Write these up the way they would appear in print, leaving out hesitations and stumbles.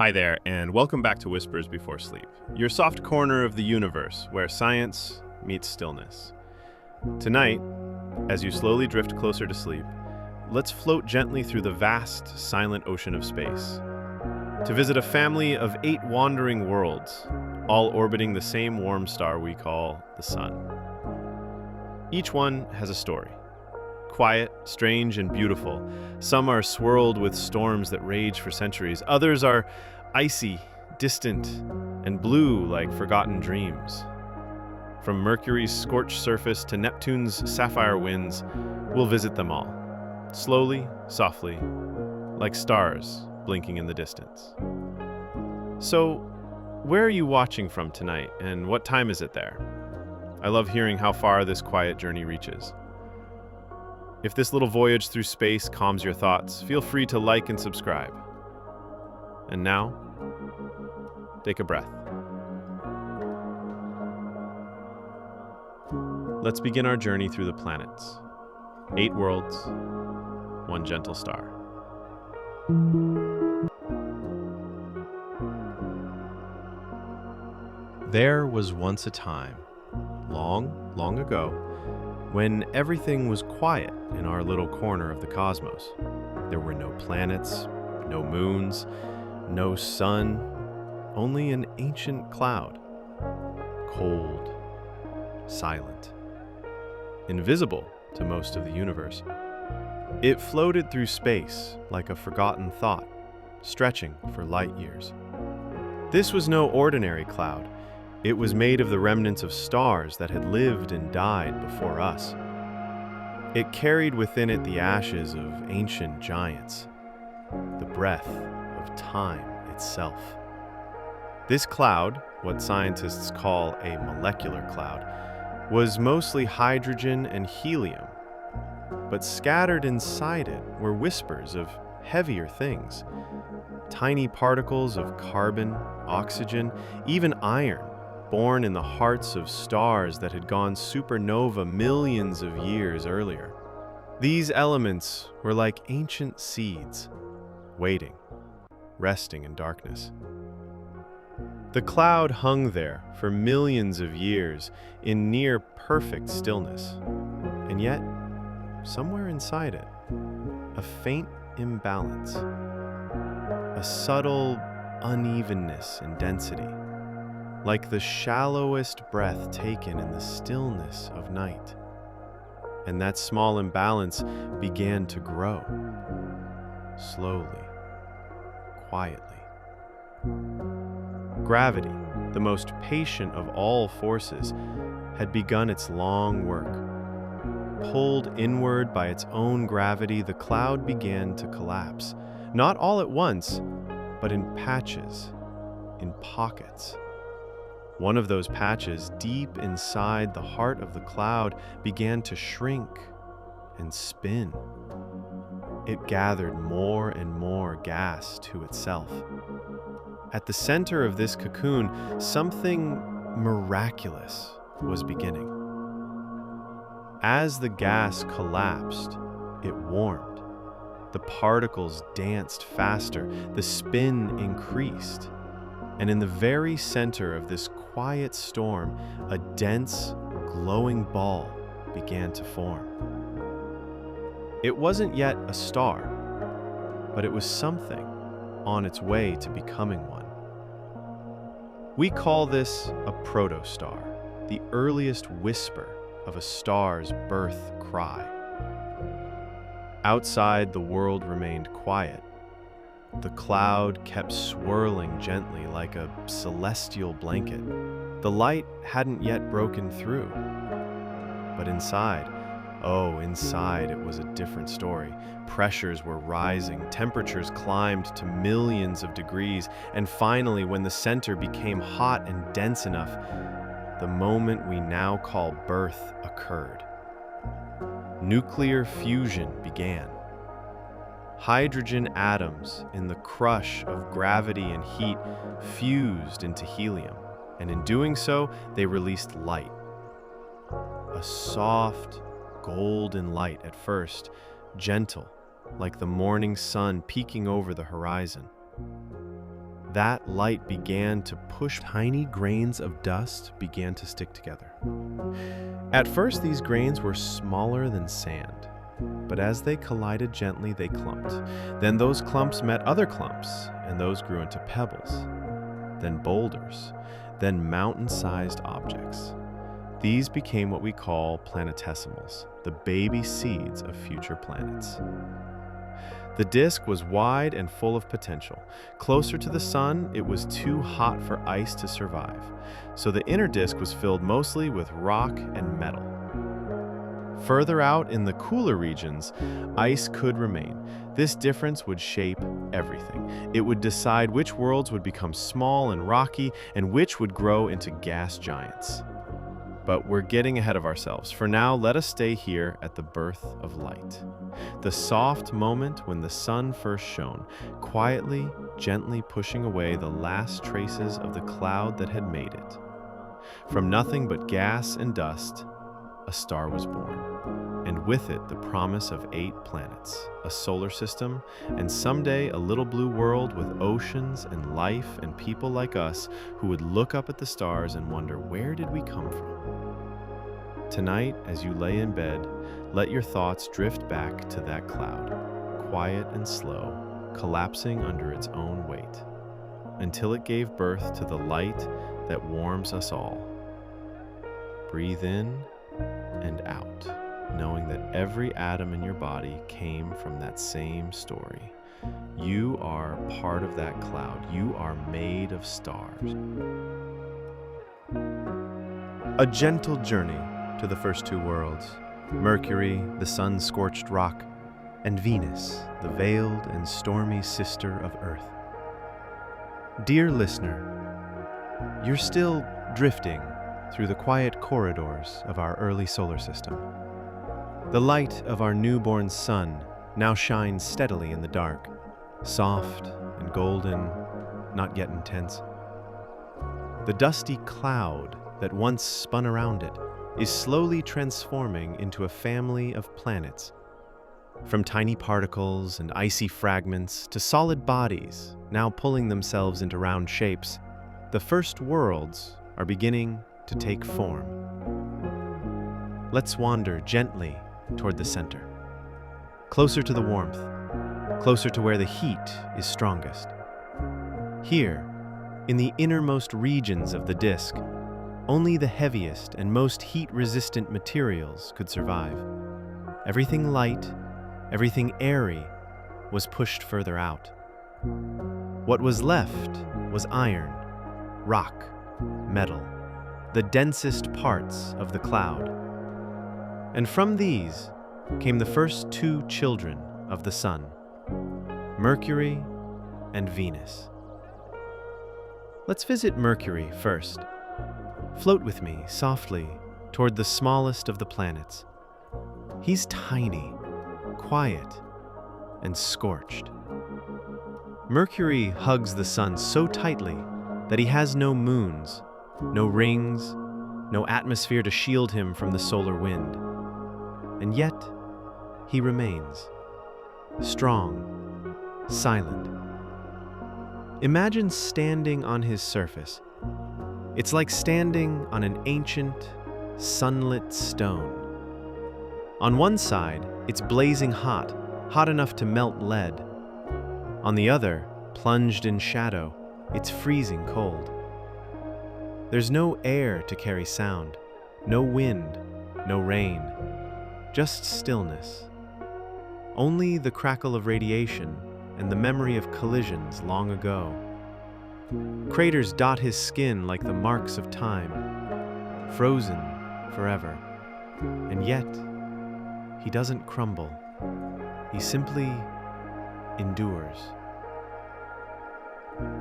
Hi there, and welcome back to Whispers Before Sleep, your soft corner of the universe where science meets stillness. Tonight, as you slowly drift closer to sleep, let's float gently through the vast, silent ocean of space to visit a family of 8 wandering worlds, all orbiting the same warm star we call the Sun. Each one has a story. Quiet, strange, and beautiful. Some are swirled with storms that rage for centuries. Others are icy, distant, and blue like forgotten dreams. From Mercury's scorched surface to Neptune's sapphire winds, we'll visit them all, slowly, softly, like stars blinking in the distance. So, where are you watching from tonight, and what time is it there? I love hearing how far this quiet journey reaches. If this little voyage through space calms your thoughts, feel free to like and subscribe. And now, take a breath. Let's begin our journey through the planets. 8 worlds, 1 gentle star. There was once a time, long, long ago, when everything was quiet in our little corner of the cosmos. There were no planets, no moons, no sun, only an ancient cloud. Cold, silent, invisible to most of the universe. It floated through space like a forgotten thought, stretching for light years. This was no ordinary cloud. It was made of the remnants of stars that had lived and died before us. It carried within it the ashes of ancient giants, the breath of time itself. This cloud, what scientists call a molecular cloud, was mostly hydrogen and helium, but scattered inside it were whispers of heavier things, tiny particles of carbon, oxygen, even iron, born in the hearts of stars that had gone supernova millions of years earlier. These elements were like ancient seeds, waiting, resting in darkness. The cloud hung there for millions of years in near perfect stillness, and yet, somewhere inside it, a faint imbalance, a subtle unevenness in density, like the shallowest breath taken in the stillness of night. And that small imbalance began to grow, slowly, quietly. Gravity, the most patient of all forces, had begun its long work. Pulled inward by its own gravity, the cloud began to collapse, not all at once, but in patches, in pockets. One of those patches, deep inside the heart of the cloud, began to shrink and spin. It gathered more and more gas to itself. At the center of this cocoon, something miraculous was beginning. As the gas collapsed, it warmed. The particles danced faster, the spin increased. And in the very center of this quiet storm, a dense, glowing ball began to form. It wasn't yet a star, but it was something on its way to becoming one. We call this a protostar, the earliest whisper of a star's birth cry. Outside, the world remained quiet. The cloud kept swirling gently like a celestial blanket. The light hadn't yet broken through. But inside, inside it was a different story. Pressures were rising, temperatures climbed to millions of degrees, and finally, when the center became hot and dense enough, the moment we now call birth occurred. Nuclear fusion began. Hydrogen atoms, in the crush of gravity and heat, fused into helium, and in doing so, they released light. A soft, golden light at first, gentle, like the morning sun peeking over the horizon. that light began to push. Tiny grains of dust began to stick together. At first, these grains were smaller than sand, but as they collided gently, they clumped. Then those clumps met other clumps, and those grew into pebbles, then boulders, then mountain-sized objects. These became what we call planetesimals, the baby seeds of future planets. The disk was wide and full of potential. Closer to the sun, it was too hot for ice to survive, so the inner disk was filled mostly with rock and metal. Further out in the cooler regions, ice could remain. This difference would shape everything. It would decide which worlds would become small and rocky and which would grow into gas giants. But we're getting ahead of ourselves. For now, let us stay here at the birth of light. The soft moment when the sun first shone, quietly, gently pushing away the last traces of the cloud that had made it. From nothing but gas and dust, a star was born, and with it the promise of 8 planets, a solar system, and someday a little blue world with oceans and life and people like us who would look up at the stars and wonder, where did we come from? Tonight, as you lay in bed, let your thoughts drift back to that cloud, quiet and slow, collapsing under its own weight, until it gave birth to the light that warms us all. Breathe in and out, knowing that every atom in your body came from that same story. You are part of that cloud. You are made of stars. A gentle journey to the first 2 worlds, Mercury, the sun-scorched rock, and Venus, the veiled and stormy sister of Earth. Dear listener, you're still drifting through the quiet corridors of our early solar system. The light of our newborn sun now shines steadily in the dark, soft and golden, not yet intense. The dusty cloud that once spun around it is slowly transforming into a family of planets. From tiny particles and icy fragments to solid bodies now pulling themselves into round shapes, the first worlds are beginning to take form. Let's wander gently toward the center, closer to the warmth, closer to where the heat is strongest. Here, in the innermost regions of the disk, only the heaviest and most heat-resistant materials could survive. Everything light, everything airy, was pushed further out. What was left was iron, rock, metal, the densest parts of the cloud. And from these came the first 2 children of the sun, Mercury and Venus. Let's visit Mercury first. Float with me softly toward the smallest of the planets. He's tiny, quiet, and scorched. Mercury hugs the sun so tightly that he has no moons, no rings, no atmosphere to shield him from the solar wind. And yet, he remains, strong, silent. Imagine standing on his surface. It's like standing on an ancient, sunlit stone. On one side, it's blazing hot, hot enough to melt lead. On the other, plunged in shadow, it's freezing cold. There's no air to carry sound, no wind, no rain, just stillness. Only the crackle of radiation and the memory of collisions long ago. Craters dot his skin like the marks of time, frozen forever. And yet, he doesn't crumble. He simply endures.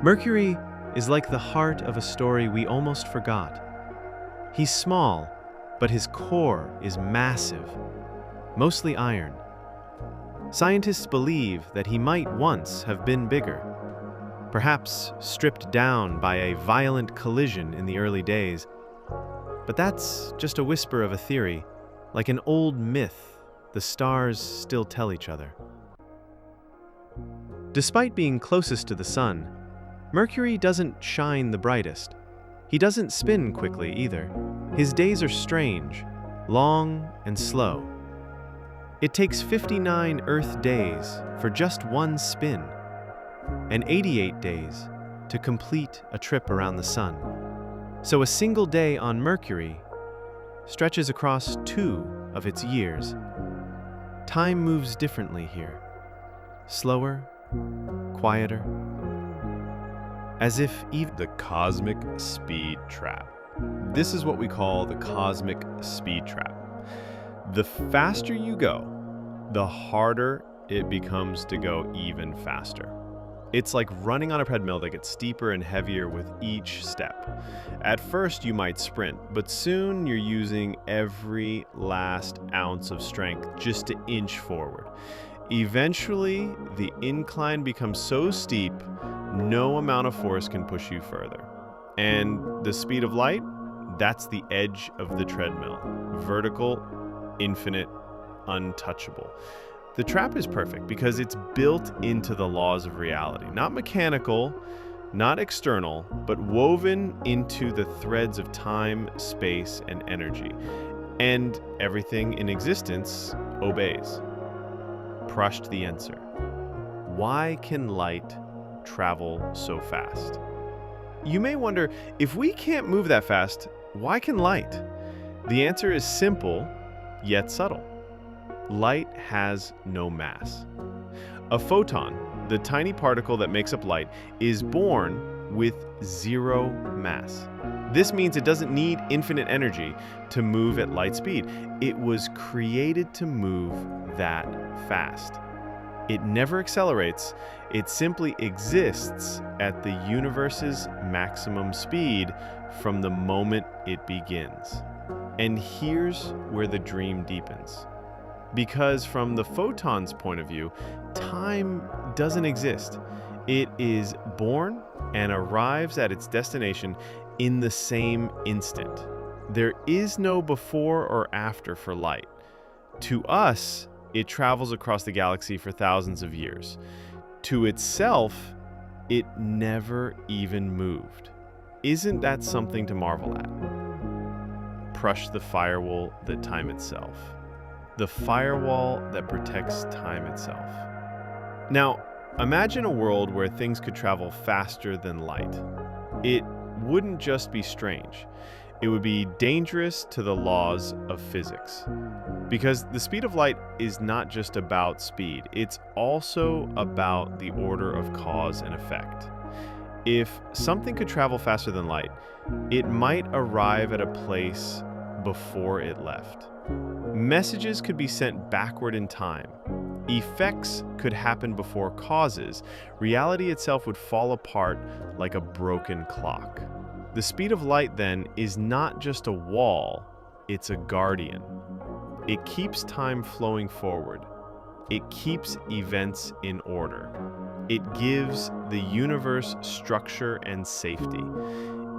Mercury is like the heart of a story we almost forgot. He's small, but his core is massive, mostly iron. Scientists believe that he might once have been bigger, perhaps stripped down by a violent collision in the early days. But that's just a whisper of a theory. Like an old myth, the stars still tell each other. Despite being closest to the sun, Mercury doesn't shine the brightest. He doesn't spin quickly either. His days are strange, long and slow. It takes 59 Earth days for just one spin, and 88 days to complete a trip around the Sun. So a single day on Mercury stretches across 2 of its years. Time moves differently here. Slower, quieter, as if even the cosmic speed trap. This is what we call the cosmic speed trap. The faster you go, the harder it becomes to go even faster. It's like running on a treadmill that gets steeper and heavier with each step. At first, you might sprint, but soon you're using every last ounce of strength just to inch forward. Eventually, the incline becomes so steep, no amount of force can push you further. And the speed of light, that's the edge of the treadmill. Vertical, infinite, untouchable. The trap is perfect because it's built into the laws of reality. Not mechanical, not external, but woven into the threads of time, space, and energy. And everything in existence obeys. Prushed the answer. Why can light travel so fast? You may wonder, if we can't move that fast, why can light? The answer is simple, yet subtle. Light has no mass. A photon, the tiny particle that makes up light, is born with 0 mass. This means it doesn't need infinite energy to move at light speed. It was created to move that fast. It never accelerates, it simply exists at the universe's maximum speed from the moment it begins. And here's where the dream deepens. Because from the photon's point of view, time doesn't exist. It is born and arrives at its destination in the same instant. There is no before or after for light. To us, it travels across the galaxy for thousands of years. To itself, it never even moved. Isn't that something to marvel at? Crush the firewall that time itself. The firewall that protects time itself. Now, imagine a world where things could travel faster than light. It wouldn't just be strange. It would be dangerous to the laws of physics. Because the speed of light is not just about speed, it's also about the order of cause and effect. If something could travel faster than light, it might arrive at a place before it left. Messages could be sent backward in time. Effects could happen before causes. Reality itself would fall apart like a broken clock. The speed of light, then, is not just a wall, it's a guardian. It keeps time flowing forward. It keeps events in order. It gives the universe structure and safety.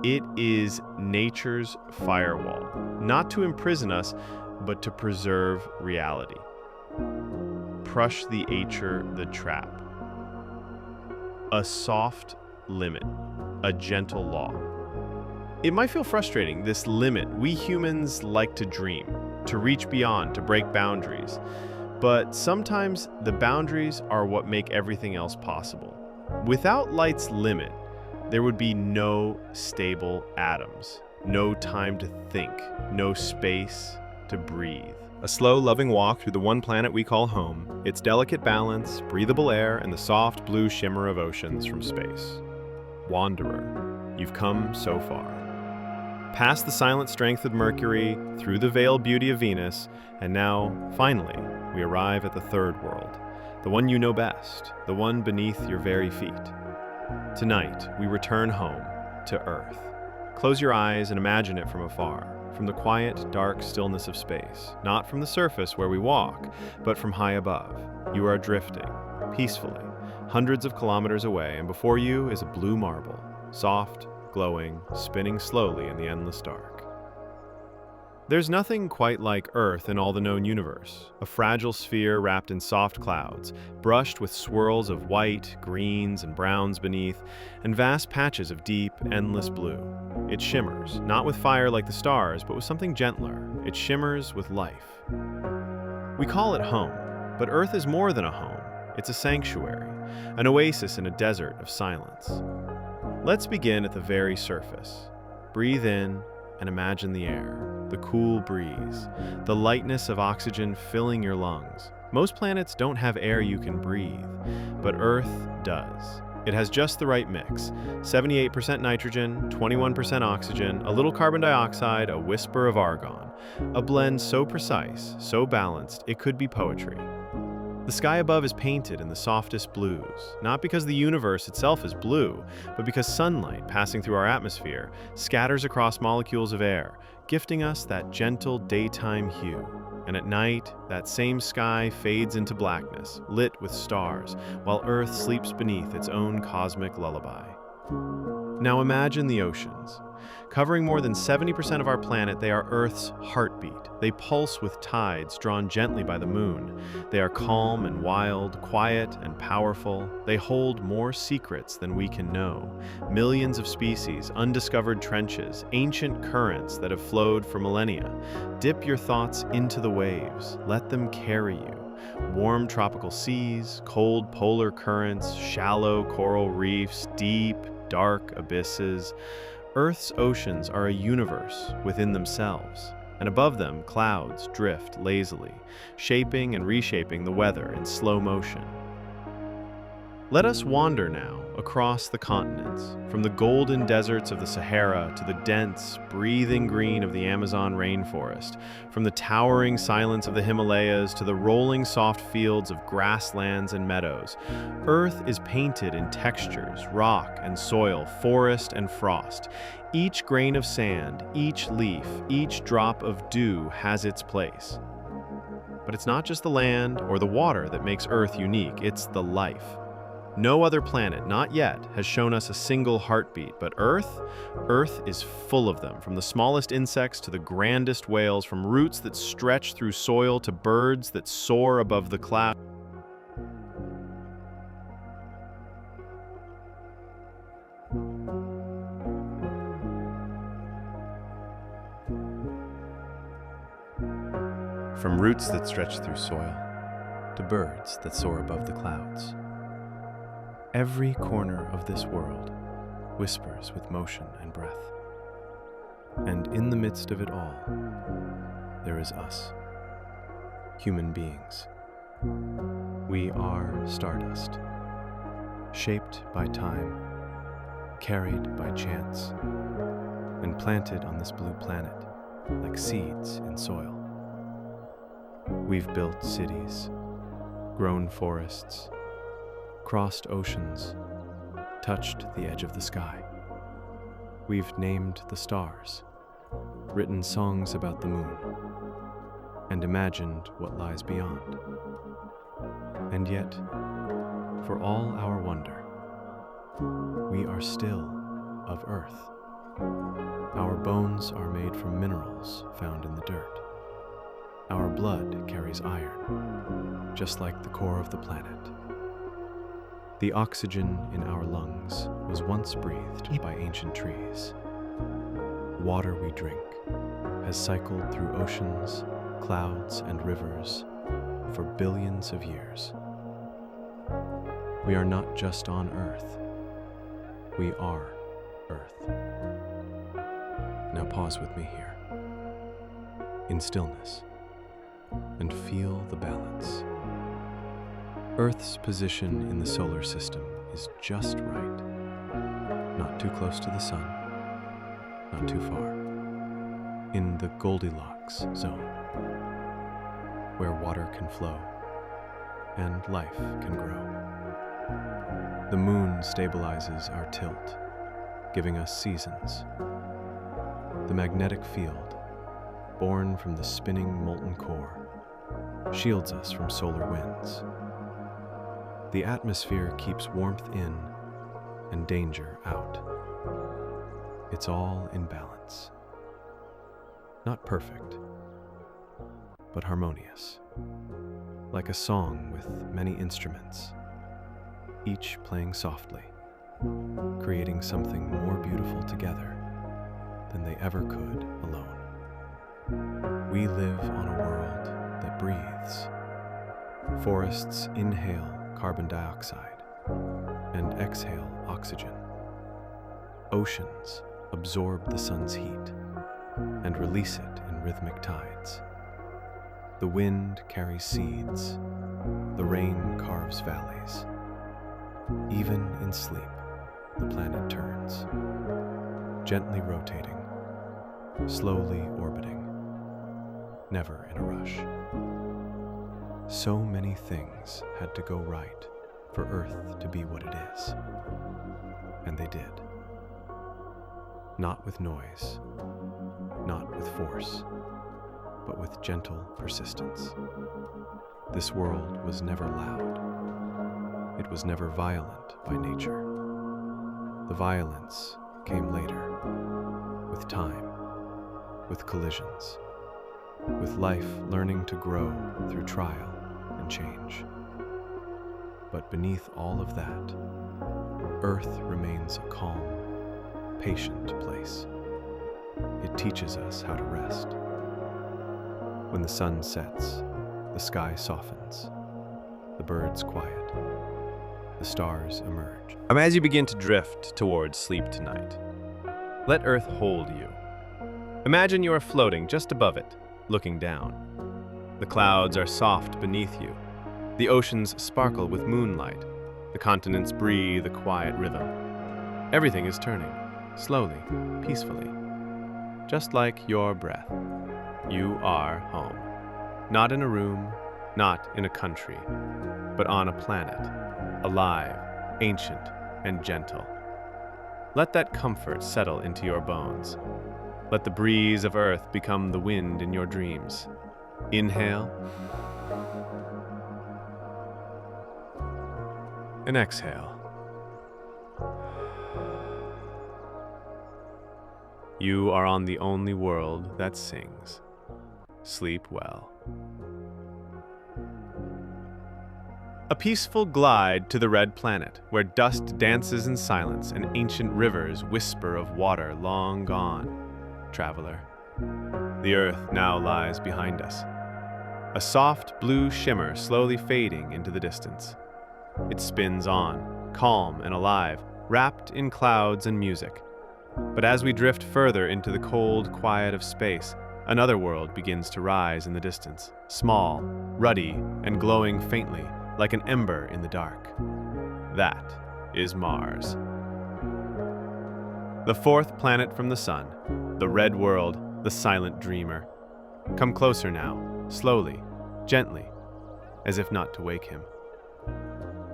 It is nature's firewall, not to imprison us, but to preserve reality. Crush the acher, the trap. A soft limit, a gentle law. It might feel frustrating, this limit. We humans like to dream, to reach beyond, to break boundaries. But sometimes the boundaries are what make everything else possible. Without light's limit, there would be no stable atoms, no time to think, no space to breathe. A slow, loving walk through the one planet we call home, its delicate balance, breathable air, and the soft blue shimmer of oceans from space. Wanderer, you've come so far. Past the silent strength of Mercury, through the veiled beauty of Venus, and now, finally, we arrive at the third world, the one you know best, the one beneath your very feet. Tonight, we return home, to Earth. Close your eyes and imagine it from afar, from the quiet, dark stillness of space, not from the surface where we walk, but from high above. You are drifting, peacefully, hundreds of kilometers away, and before you is a blue marble, soft, glowing, spinning slowly in the endless dark. There's nothing quite like Earth in all the known universe, a fragile sphere wrapped in soft clouds, brushed with swirls of white, greens, and browns beneath, and vast patches of deep, endless blue. It shimmers, not with fire like the stars, but with something gentler. It shimmers with life. We call it home, but Earth is more than a home. It's a sanctuary, an oasis in a desert of silence. Let's begin at the very surface. Breathe in and imagine the air, the cool breeze, the lightness of oxygen filling your lungs. Most planets don't have air you can breathe, but Earth does. It has just the right mix: 78% nitrogen, 21% oxygen, a little carbon dioxide, a whisper of argon. A blend so precise, so balanced, it could be poetry. The sky above is painted in the softest blues, not because the universe itself is blue, but because sunlight passing through our atmosphere scatters across molecules of air, gifting us that gentle daytime hue. And at night, that same sky fades into blackness, lit with stars, while Earth sleeps beneath its own cosmic lullaby. Now imagine the oceans. Covering more than 70% of our planet, they are Earth's heartbeat. They pulse with tides drawn gently by the moon. They are calm and wild, quiet and powerful. They hold more secrets than we can know. Millions of species, undiscovered trenches, ancient currents that have flowed for millennia. Dip your thoughts into the waves. Let them carry you. Warm tropical seas, cold polar currents, shallow coral reefs, deep, dark abysses. Earth's oceans are a universe within themselves, and above them clouds drift lazily, shaping and reshaping the weather in slow motion. Let us wander now across the continents, from the golden deserts of the Sahara to the dense, breathing green of the Amazon rainforest, from the towering silence of the Himalayas to the rolling soft fields of grasslands and meadows. Earth is painted in textures, rock and soil, forest and frost. Each grain of sand, each leaf, each drop of dew has its place. But it's not just the land or the water that makes Earth unique, it's the life. No other planet, not yet, has shown us a single heartbeat, but Earth is full of them, from the smallest insects to the grandest whales, from roots that stretch through soil to birds that soar above the clouds. From roots that stretch through soil to birds that soar above the clouds. Every corner of this world whispers with motion and breath. And in the midst of it all, there is us, human beings. We are stardust, shaped by time, carried by chance, and planted on this blue planet like seeds in soil. We've built cities, grown forests, crossed oceans, touched the edge of the sky. We've named the stars, written songs about the moon, and imagined what lies beyond. And yet, for all our wonder, we are still of Earth. Our bones are made from minerals found in the dirt. Our blood carries iron, just like the core of the planet. The oxygen in our lungs was once breathed by ancient trees. Water we drink has cycled through oceans, clouds, and rivers for billions of years. We are not just on Earth. We are Earth. Now pause with me here, in stillness, and feel the balance. Earth's position in the solar system is just right. Not too close to the sun, not too far. In the Goldilocks zone, where water can flow and life can grow. The moon stabilizes our tilt, giving us seasons. The magnetic field, born from the spinning molten core, shields us from solar winds. The atmosphere keeps warmth in and danger out. It's all in balance. Not perfect, but harmonious, like a song with many instruments, each playing softly, creating something more beautiful together than they ever could alone. We live on a world that breathes. Forests inhale carbon dioxide and exhale oxygen. Oceans absorb the sun's heat and release it in rhythmic tides. The wind carries seeds, the rain carves valleys. Even in sleep, the planet turns, gently rotating, slowly orbiting, never in a rush. So many things had to go right for Earth to be what it is, and they did. Not with noise, not with force, but with gentle persistence. This world was never loud. It was never violent by nature. The violence came later, with time, with collisions, with life learning to grow through trial and change. But beneath all of that, Earth remains a calm, patient place. It teaches us how to rest. When the sun sets, the sky softens, the birds quiet, the stars emerge. As you begin to drift towards sleep tonight, let Earth hold you. Imagine you are floating just above it, looking down. The clouds are soft beneath you. The oceans sparkle with moonlight. The continents breathe a quiet rhythm. Everything is turning, slowly, peacefully, just like your breath. You are home. Not in a room, not in a country, but on a planet, alive, ancient, and gentle. Let that comfort settle into your bones. Let the breeze of Earth become the wind in your dreams. Inhale and exhale. You are on the only world that sings. Sleep well. A peaceful glide to the red planet, where dust dances in silence and ancient rivers whisper of water long gone. Traveler, the Earth now lies behind us. A soft blue shimmer slowly fading into the distance. It spins on, calm and alive, wrapped in clouds and music. But as we drift further into the cold quiet of space, another world begins to rise in the distance, small, ruddy, and glowing faintly, like an ember in the dark. That is Mars. The fourth planet from the sun, the red world, the silent dreamer. Come closer now, slowly, gently, as if not to wake him.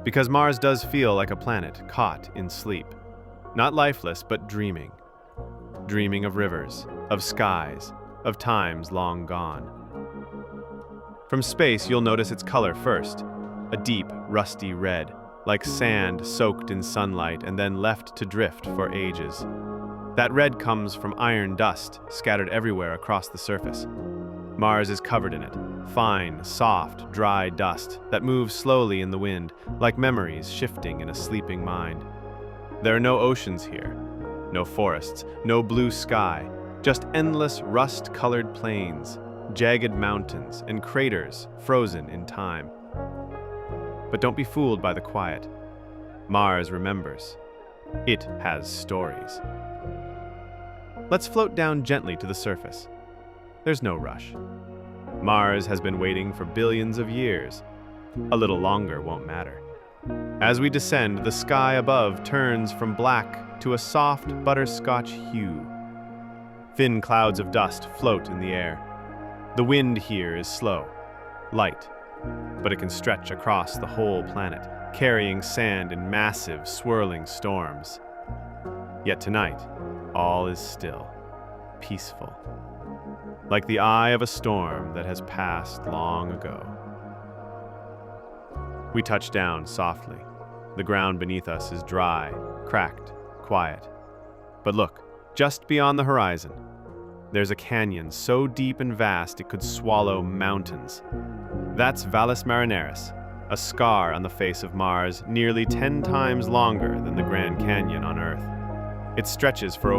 Because Mars does feel like a planet caught in sleep. Not lifeless, but dreaming. Dreaming of rivers, of skies, of times long gone. From space, you'll notice its color first. A deep, rusty red, like sand soaked in sunlight and then left to drift for ages. That red comes from iron dust scattered everywhere across the surface. Mars is covered in it, fine, soft, dry dust that moves slowly in the wind, like memories shifting in a sleeping mind. There are no oceans here, no forests, no blue sky, just endless rust-colored plains, jagged mountains, and craters frozen in time. But don't be fooled by the quiet. Mars remembers. It has stories. Let's float down gently to the surface. There's no rush. Mars has been waiting for billions of years. A little longer won't matter. As we descend, the sky above turns from black to a soft butterscotch hue. Thin clouds of dust float in the air. The wind here is slow, light, but it can stretch across the whole planet, carrying sand in massive, swirling storms. Yet tonight, all is still, peaceful, like the eye of a storm that has passed long ago. We touch down softly. The ground beneath us is dry, cracked, quiet. But look, just beyond the horizon, There's a canyon so deep and vast it could swallow mountains. That's Valles Marineris, a scar on the face of Mars nearly 10 times longer than the Grand Canyon on Earth. It stretches for